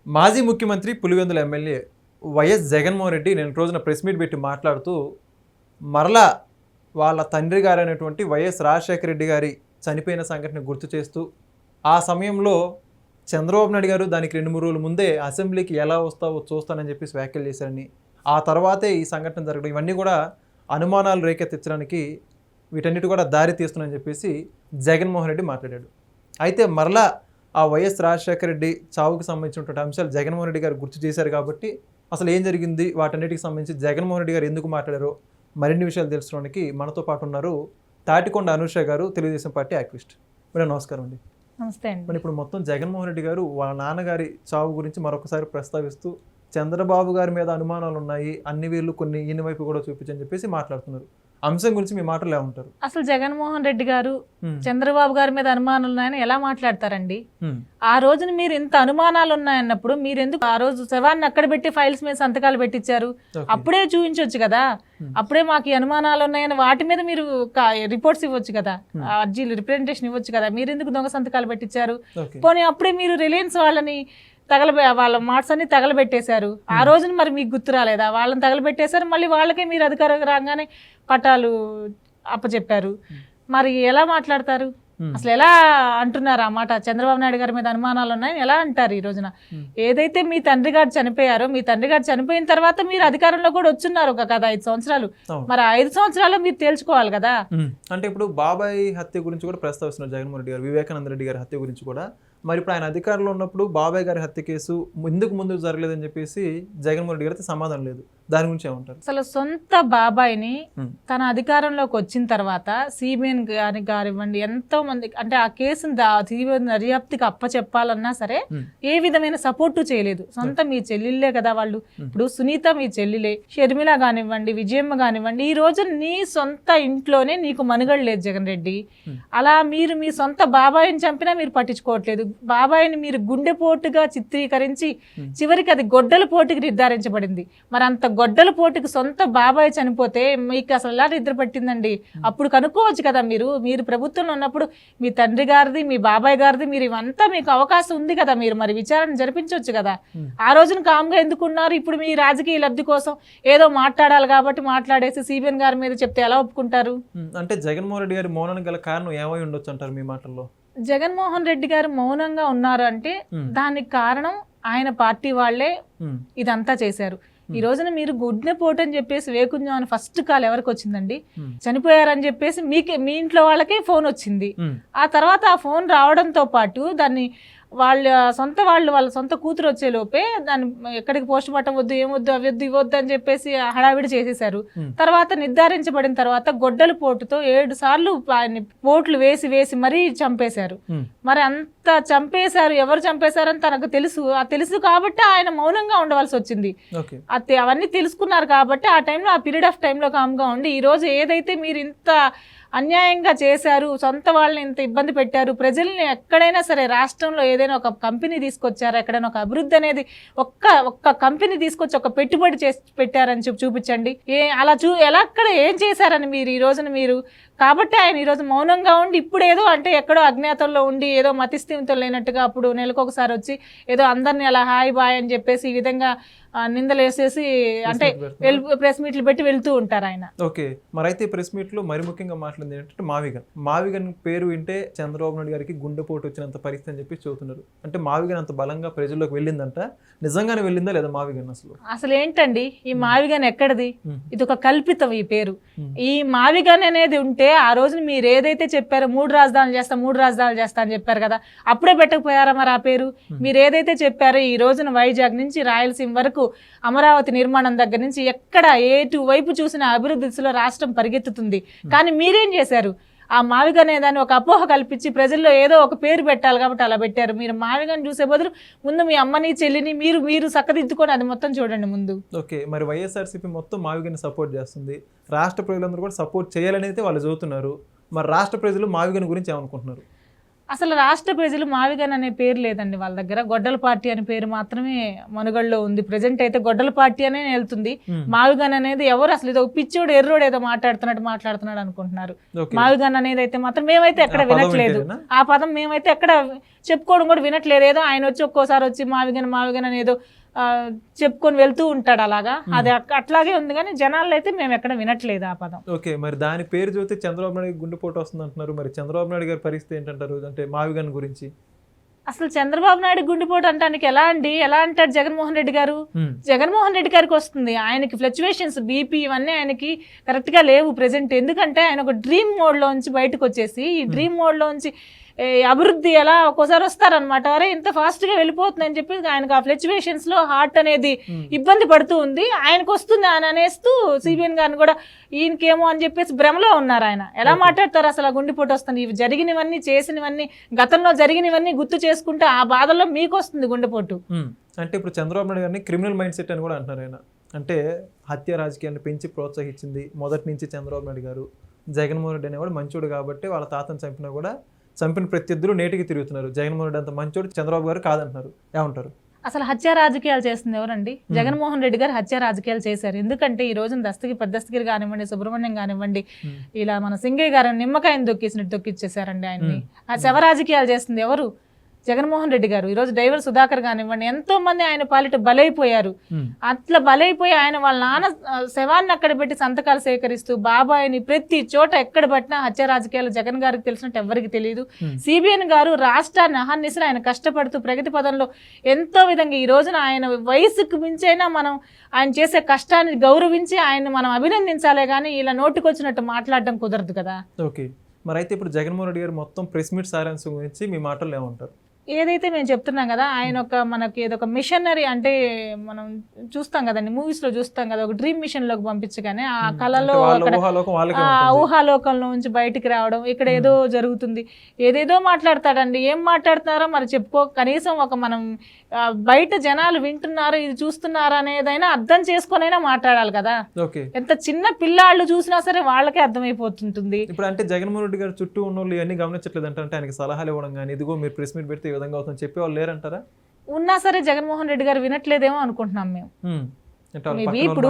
మాజీ ముఖ్యమంత్రి Pulivendula MLA YS Jaganmohan Reddy నేను రోజున ప్రెస్ మీట్ పెట్టి మాట్లాడుతూ మరలా వాళ్ళ తండ్రి గారు అనేటువంటి వైఎస్ రాజశేఖర రెడ్డి గారి చనిపోయిన సంఘటన గుర్తు చేస్తూ ఆ సమయంలో చంద్రబాబు నాయుడు గారు దానికి 2-3 రోజుల ముందే అసెంబ్లీకి ఎలా వస్తావో చూస్తానని చెప్పేసి వ్యాఖ్యలు చేశారని, ఆ తర్వాతే ఈ సంఘటన జరగడం ఇవన్నీ కూడా అనుమానాలు రేకెత్తించడానికి వీటన్నిటి కూడా దారి తీస్తున్నాయని చెప్పేసి జగన్మోహన్ రెడ్డి మాట్లాడాడు. అయితే మరలా ఆ వైఎస్ రాజశేఖర రెడ్డి చావుకు సంబంధించినటువంటి అంశాలు జగన్మోహన్ రెడ్డి గారు గుర్తు చేశారు కాబట్టి అసలు ఏం జరిగింది, వాటన్నిటికి సంబంధించి జగన్మోహన్ రెడ్డి గారు ఎందుకు మాట్లాడారో మరిన్ని విషయాలు తెలుసుకోవడానికి మనతో పాటు ఉన్నారు తాటికొండ అనూష గారు, తెలుగుదేశం పార్టీ యాక్టివిస్ట్. మేడం నమస్కారం అండి. నమస్తే అండి. మరి ఇప్పుడు మొత్తం జగన్మోహన్ రెడ్డి గారు వాళ్ళ నాన్నగారి చావు గురించి మరొకసారి ప్రస్తావిస్తూ చంద్రబాబు గారి మీద అనుమానాలు ఉన్నాయి, అన్ని వీళ్ళు కొన్ని ఈయన వైపు కూడా చూపించని చెప్పేసి మాట్లాడుతున్నారు. అంశం గురించి మీ మాటలు ఎలా ఉంటారు? అసలు జగన్మోహన్ రెడ్డి గారు చంద్రబాబు గారి మీద అనుమానాలు ఉన్నాయని ఎలా మాట్లాడతారండి? ఆ రోజున మీరు ఇంత అనుమానాలు ఉన్నాయన్నప్పుడు మీరు ఎందుకు ఆ రోజు శవాన్ని అక్కడ పెట్టి ఫైల్స్ మీద సంతకాలు పెట్టించారు? అప్పుడే చూపించవచ్చు కదా, అప్పుడే మాకు ఈ అనుమానాలు ఉన్నాయని వాటి మీద మీరు రిపోర్ట్స్ ఇవ్వచ్చు కదా, అర్జీలు రిప్రజెంటేషన్ ఇవ్వచ్చు కదా. మీరు ఎందుకు దొంగ సంతకాలు పెట్టించారు? పోనీ అప్పుడే మీరు రిలయన్స్ వాళ్ళని వాళ్ళ మార్ట్స్ అన్ని తగలబెట్టేశారు. ఆ రోజున మరి మీకు గుర్తు రాలేదా? వాళ్ళని తగలబెట్టేశారు, మళ్ళీ వాళ్ళకే మీరు అధికారం రాగానే పట్టాలు అప్పచెప్పారు. మరి ఎలా మాట్లాడతారు? అసలు ఎలా అంటున్నారు ఆ మాట? చంద్రబాబు నాయుడు గారి మీద అనుమానాలు ఉన్నాయని ఎలా అంటారు? ఈ రోజున ఏదైతే మీ తండ్రి గారు చనిపోయారో, మీ తండ్రి గారు చనిపోయిన తర్వాత మీరు అధికారంలో కూడా వచ్చున్నారు కదా 5 సంవత్సరాలు. మరి 5 సంవత్సరాలు మీరు తేల్చుకోవాలి కదా. అంటే ఇప్పుడు బాబాయ్ హత్య గురించి కూడా ప్రస్తావిస్తున్నారు జగన్మోహన్ రెడ్డి గారు, వివేకానంద రెడ్డి గారి హత్య గురించి కూడా. మరి ఇప్పుడు ఆయన అధికారంలో ఉన్నప్పుడు బాబాయ్ గారి హత్య కేసు ముందుకు జరగలేదని చెప్పేసి జగన్మోహన్ రెడ్డి గారికి సమాధానం లేదు. దాని గురించి ఏమంటారు? అసలు సొంత బాబాయిని తన అధికారంలోకి వచ్చిన తర్వాత సిబిఎన్ గారివ్వండి, ఎంతో మంది అంటే ఆ కేసును సిబిఎన్ దర్యాప్తుకి అప్పచెప్పాలన్నా సరే ఏ విధమైన సపోర్టు చేయలేదు. సొంత మీ చెల్లెళ్ళే కదా వాళ్ళు. ఇప్పుడు సునీత మీ చెల్లెలే, షర్మిల కానివ్వండి, విజయమ్మ కానివ్వండి, ఈ రోజు నీ సొంత ఇంట్లోనే నీకు మనుగడ లేదు జగన్ రెడ్డి. అలా మీరు మీ సొంత బాబాయిని చంపినా మీరు పట్టించుకోవట్లేదు. బాబాయిని మీరు గుండెపోటుగా చిత్రీకరించి చివరికి అది గొడ్డల పోటుకి నిర్ధారించబడింది. మరి అంత గొడ్డల పోటుకి సొంత బాబాయ్ చనిపోతే మీకు అసలు ఎలా నిద్ర పట్టిందండి? అప్పుడు కనుక్కోవచ్చు కదా. మీరు ప్రభుత్వంలో ఉన్నప్పుడు మీ తండ్రి గారిది, మీ బాబాయ్ గారిది, మీరు ఇవంతా మీకు అవకాశం ఉంది కదా, మీరు మరి విచారణ జరిపించవచ్చు కదా. ఆ రోజున కామ్గా ఎందుకున్నారు? ఇప్పుడు మీ రాజకీయ లబ్ధి కోసం ఏదో మాట్లాడాలి కాబట్టి మాట్లాడేసి సిబిఎన్ గారి మీద చెప్తే ఎలా ఒప్పుకుంటారు? అంటే జగన్మోహన్ రెడ్డి గారి మౌనానికి గల కారణం ఏమై ఉండొచ్చు అంటారు మీ మాటల్లో? జగన్మోహన్ రెడ్డి గారు మౌనంగా ఉన్నారు అంటే దానికి కారణం ఆయన పార్టీ వాళ్లే ఇదంతా చేశారు. ఈ రోజున మీరు గుడ్నెపోటు అని చెప్పేసి వేకుంజం అని ఫస్ట్ కాల్ ఎవరికి వచ్చిందండి? చనిపోయారని చెప్పేసి మీ ఇంట్లో వాళ్ళకే ఫోన్ వచ్చింది. ఆ తర్వాత ఆ ఫోన్ రావడంతో పాటు దాన్ని వాళ్ళ సొంత కూతురు వచ్చే లోపే దాన్ని ఎక్కడికి పోస్ట్ మార్టం వద్దు, ఏమొద్దు, అవద్దు, ఇవ్వద్దు అని చెప్పేసి హడావిడి చేసేశారు. తర్వాత నిర్ధారించబడిన తర్వాత గొడ్డల పోటుతో 7 సార్లు ఆయన పోట్లు వేసి మరీ చంపేశారు. మరి అంత చంపేశారు, ఎవరు చంపేశారని తనకు తెలుసు కాబట్టి ఆయన మౌనంగా ఉండవలసి వచ్చింది. అవన్నీ తెలుసుకున్నారు కాబట్టి ఆ టైంలో, ఆ పీరియడ్ ఆఫ్ టైంలో కామ్గా ఉండి ఈ రోజు ఏదైతే మీరు ఇంత అన్యాయంగా చేశారు, సొంత వాళ్ళని ఇంత ఇబ్బంది పెట్టారు, ప్రజల్ని ఎక్కడైనా సరే రాష్ట్రంలో ఏదైనా ఒక కంపెనీ తీసుకొచ్చారు, ఎక్కడైనా ఒక అభివృద్ధి అనేది ఒక్క కంపెనీ తీసుకొచ్చి ఒక పెట్టుబడి చేసి పెట్టారని చూపించండి. ఎలా అక్కడ ఏం చేశారని మీరు ఈ రోజున మీరు కాబట్టి ఆయన ఈరోజు మౌనంగా ఉండి ఇప్పుడు ఏదో అంటే ఎక్కడో అజ్ఞాతంలో ఉండి ఏదో మతిస్థిమితం లేనట్టుగా అప్పుడు నెలకొకసారి వచ్చి ఏదో అందరినీ అలా హాయ్ బాయ్ అని చెప్పేసి ఈ విధంగా నిందలు వేసేసి అంటే ప్రెస్ మీట్లు పెట్టి వెళ్తూ ఉంటారు ఆయన. ఓకే, మరి అయితే ప్రెస్ మీట్లో మరి ముఖ్యంగా మాట్లాడింది ఏంటంటే మావిగన్ పేరు వింటే చంద్రబాబు నాయుడు గారికి గుండెపోటు వచ్చినంత పరిస్థితి అని చెప్పి చెబుతున్నారు. అంటే మావిగన్ అంత బలంగా ప్రజల్లోకి వెళ్ళిందంట, నిజంగానే వెళ్ళిందా లేదా మావిగన్? అసలు ఏంటండి ఈ మావిగన్ ఎక్కడిది? ఇది ఒక కల్పితం. ఈ పేరు ఈ మావిగన్ అనేది ఉంటే ఆ రోజున మీరు ఏదైతే చెప్పారో 3 రాజధానులు చేస్తా అని చెప్పారు కదా, అప్పుడే పెట్టకపోయారా మరి ఆ పేరు? మీరు ఏదైతే చెప్పారో ఈ రోజున వైజాగ్ నుంచి రాయలసీమ వరకు అమరావతి నిర్మాణం దగ్గర నుంచి ఎక్కడ వైపు చూసిన అభివృద్ధి దిశలో రాష్ట్రం పరిగెత్తుతుంది. కానీ మీరేం చేశారు? ఆ మావిగన్ దాన్ని ఒక అపోహ కల్పించి ప్రజల్లో ఏదో ఒక పేరు పెట్టాలి కాబట్టి అలా పెట్టారు. మీరు మావిగన్ చూసే బదులు ముందు మీ అమ్మని చెల్లిని మీరు చక్కదిద్దుకొని అది మొత్తం చూడండి ముందు. ఓకే, మరి వైఎస్ఆర్సీపీ మొత్తం మావిగన్ సపోర్ట్ చేస్తుంది, రాష్ట్ర ప్రజలందరూ కూడా సపోర్ట్ చేయాలని అయితే వాళ్ళు చదువుతున్నారు. మరి రాష్ట్ర ప్రజలు మావిగన్ గురించి ఏమనుకుంటున్నారు? అసలు రాష్ట్ర ప్రజలు మావిగన్ అనే పేరు లేదండి వాళ్ళ దగ్గర. గొడ్డల పార్టీ అనే పేరు మాత్రమే మనుగడలో ఉంది. ప్రజెంట్ అయితే గొడ్డల పార్టీ అనే వెళ్తుంది. మావిగన్ అనేది ఎవరు అసలు ఏదో పిచ్చోడు ఎర్రోడు ఏదో మాట్లాడుతున్నాడు అనుకుంటున్నారు. మావిగన్ అనేది అయితే మాత్రం మేమైతే ఎక్కడ వినట్లేదు. ఆ పదం మేమైతే ఎక్కడ చెప్పుకోవడం కూడా వినట్లేదు. ఏదో ఆయన వచ్చి ఒక్కోసారి వచ్చి మావిగన్ అని ఏదో చెప్పుకొని వెళ్తూ ఉంటాడు అలాగా. అది అట్లాగే ఉంది కానీ జనాల్లో అయితే మేము ఎక్కడ వినట్లేదు ఆ పదం. ఓకే, మరి దాని పేరు చూస్తే చంద్రబాబు నాయుడు గుండెపోటు వస్తుంది అంటున్నారు. మరి చంద్రబాబు నాయుడు గారి పరిస్థితి ఏంటంటారు, అంటే మావిగన్ గురించి? అసలు చంద్రబాబు నాయుడు గుండెపోటు అంటానికి ఎలా అంటాడు జగన్మోహన్ రెడ్డి గారు? జగన్మోహన్ రెడ్డి గారికి వస్తుంది. ఆయనకి ఫ్లక్చువేషన్స్, బీపీ ఇవన్నీ ఆయనకి కరెక్ట్ గా లేవు ప్రెసెంట్. ఎందుకంటే ఆయన ఒక డ్రీమ్ మోడ్ లోంచి బయటకు వచ్చేసి ఈ డ్రీమ్ మోడ్ లోంచి అభివృద్ధి ఎలా ఒక్కోసారి వస్తారనమాట. అరే ఇంత ఫాస్ట్ గా వెళ్ళిపోతుంది అని చెప్పి ఆయనకు ఆ ఫ్లక్చువేషన్స్ లో హార్ట్ అనేది ఇబ్బంది పడుతూ ఉంది. ఆయనకు వస్తుంది అని అనేస్తూ సిబిఎన్ గారిని కూడా ఈయనకేమో అని చెప్పేసి భ్రమలో ఉన్నారు. ఆయన ఎలా మాట్లాడతారు అసలు? ఆ గుండెపోటు వస్తుంది. ఇవి జరిగినవన్నీ, చేసినవన్నీ, గతంలో జరిగినవన్నీ గుర్తు చేసుకుంటే ఆ బాధల్లో మీకు వస్తుంది గుండెపోటు. అంటే ఇప్పుడు చంద్రబాబు నాయుడు గారిని క్రిమినల్ మైండ్ సెట్ అని కూడా అంటున్నారు ఆయన. అంటే హత్య రాజకీయాన్ని పెంచి ప్రోత్సహించింది మొదటి నుంచి చంద్రబాబు నాయుడు గారు. జగన్మోహన్ రెడ్డి అనేవాడు మంచోడు కాబట్టి వాళ్ళ తాతను చంపినా కూడా చంపిన ప్రత్యర్థులు నేటికి తిరుగుతున్నారు. జగన్మోహన్ రెడ్డి అంత మంచోడు, చంద్రబాబు గారు కాదంటున్నారు. ఏమంటారు? అసలు హత్య రాజకీయాలు చేస్తుంది ఎవరండి? జగన్మోహన్ రెడ్డి గారు హత్య రాజకీయాలు చేశారు. ఎందుకంటే ఈ రోజున పెద్దస్తగిరి కానివ్వండి, సుబ్రహ్మణ్యం కానివ్వండి, ఇలా మన సింగయ్య గారు నిమ్మకాయని తొక్కిచ్చేసారండి ఆయన్ని. ఆ శవ రాజకీయాలు చేస్తుంది ఎవరు? జగన్మోహన్ రెడ్డి గారు. ఈరోజు డ్రైవర్ సుధాకర్ కానివ్వండి, ఎంతో మంది ఆయన పాలిట బలైపోయారు. అట్లా బలైపోయి ఆయన వాళ్ళ నాన్న శవాన్ని అక్కడ పెట్టి సంతకాలు సేకరిస్తూ బాబాయిని ప్రతి చోట ఎక్కడ పట్టినా హత్య రాజకీయాలు జగన్ గారికి తెలిసినట్టు ఎవరికి తెలియదు. సిబిఎన్ గారు రాష్ట్రాన్ని అహర్నిశలు ఆయన కష్టపడుతూ ప్రగతి పదంలో ఎంతో విధంగా ఈ రోజున ఆయన వయసుకు మించైనా మనం ఆయన చేసే కష్టాన్ని గౌరవించి ఆయన మనం అభినందించాలే కానీ ఇలా నోటికొచ్చినట్టు మాట్లాడడం కుదరదు కదా. ఓకే, మరి అయితే ఇప్పుడు జగన్మోహన్ రెడ్డి గారు మొత్తం ప్రెస్ మీట్ సారాంశం గురించి మీ మాటల్లో ఏమంటారు? ఏదైతే మేము చెప్తున్నాం కదా, ఆయన ఒక మనకి ఏదొక మిషనరీ, అంటే మనం చూస్తాం కదండి మూవీస్ లో చూస్తాం కదా, ఒక డ్రీమ్ మిషన్ లోకి పంపించగానే ఆ కళలో ఊహాలోకంలో నుంచి బయటికి రావడం, ఇక్కడ ఏదో జరుగుతుంది, ఏదేదో మాట్లాడతాడండి. ఏం మాట్లాడుతున్నారో మరి కనీసం ఒక మనం బయట జనాలు వింటున్నారు, ఇది చూస్తున్నారు అనేదైనా అర్థం చేసుకొనైనా మాట్లాడాలి కదా. ఎంత చిన్న పిల్లాళ్ళు చూసినా సరే వాళ్ళకే అర్థమైపోతుంటుంది. ఇప్పుడు అంటే జగన్మోహన్ రెడ్డి గారు చుట్టూ ఉన్న వాళ్ళు ఇవన్నీ గమనించట్లేదు అంటే ఆయనకి సలహాలు ఇవ్వడం కానీ, ఇదిగో మీరు ప్రెస్ మీట్ పెడితే ఈ విధంగా అవుతుంది చెప్పేవాళ్ళు లేరంటారా? ఉన్నా సరే జగన్మోహన్ రెడ్డి గారు వినట్లేదేమో అనుకుంటున్నాం మేము. మేబీ ఇప్పుడు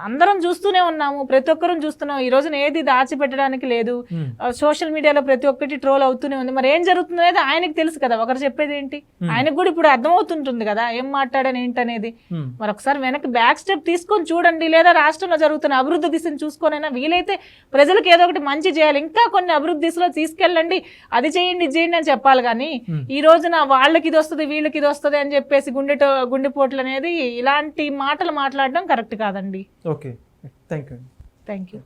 అందరం చూస్తూనే ఉన్నాము, ప్రతి ఒక్కరూ చూస్తున్నాం. ఈ రోజున ఏది దాచిపెట్టడానికి లేదు. సోషల్ మీడియాలో ప్రతి ఒక్కటి ట్రోల్ అవుతూనే ఉంది. మరి ఏం జరుగుతుంది అనేది ఆయనకి తెలుసు కదా, ఒకరు చెప్పేది ఏంటి? ఆయనకు కూడా ఇప్పుడు అర్థమవుతుంటుంది కదా ఏం మాట్లాడాను ఏంటనేది. మరి ఒకసారి వెనక్కి బ్యాక్ స్టెప్ తీసుకొని చూడండి, లేదా రాష్ట్రంలో జరుగుతున్న అభివృద్ధి దిశను చూసుకొనైనా వీలైతే ప్రజలకు ఏదో ఒకటి మంచి చేయాలి, ఇంకా కొన్ని అభివృద్ధి దిశలో తీసుకెళ్ళండి, అది చేయండి ఇది చేయండి అని చెప్పాలి. కానీ ఈ రోజున వాళ్ళకి ఇది వస్తుంది వీళ్ళకి ఇది వస్తుంది అని చెప్పేసి గుండెపోట్లు అనేది ఇలాంటి మాటలు మాట్లాడడం కరెక్ట్ కాదండి. Okay, thank you.